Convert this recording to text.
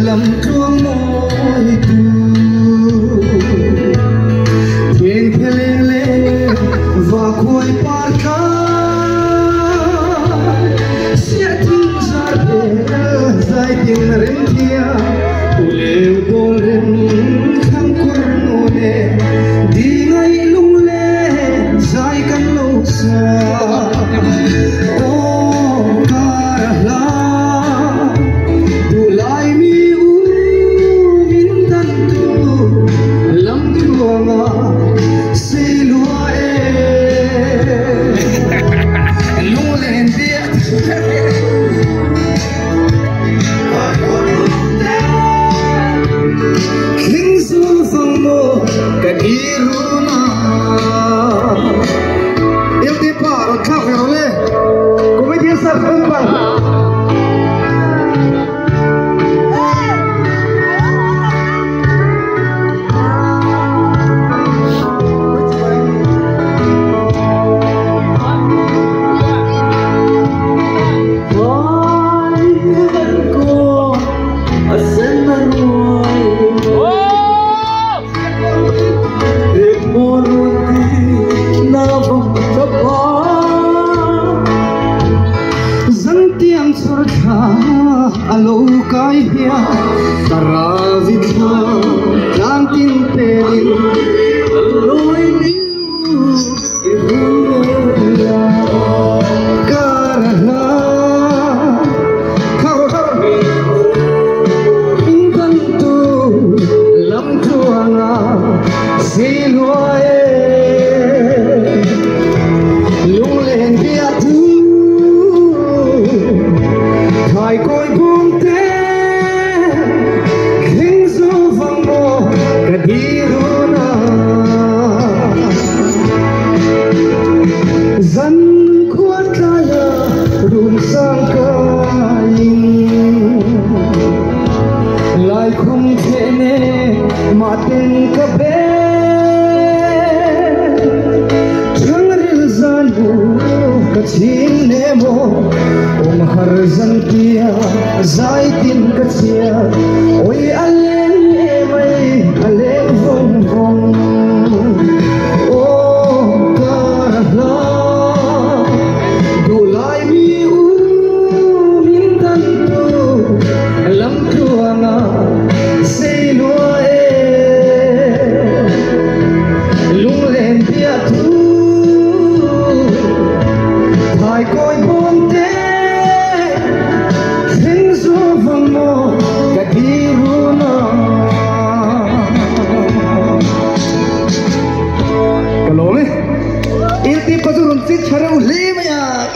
lầm chuông môi tu thiên thiên lên lên và khôi par ca sẽ thương ra để dài tiếng rên thia tu leo bol rên khang kur none đi ngay lung le dài căn lâu xa alo kai hia taravit ha lang tin pelin loi liu ihuya karana khao intan tu lam tuanga siluae lulen dia tu thai coi buông thế khinh du vang mô cả đi runa dân khuất kaya run sang kain lại không thể nè mà tên cả bé chẳng ril gian bu cả chín nè mô har zantia zai tin kacia oi alen mai alen vong vong o karla dulai mi u min tan tu lam tuanga sei noe lung len dia tu thai coi bom te Kalau ni, ini pasal runcit cara uli banyak.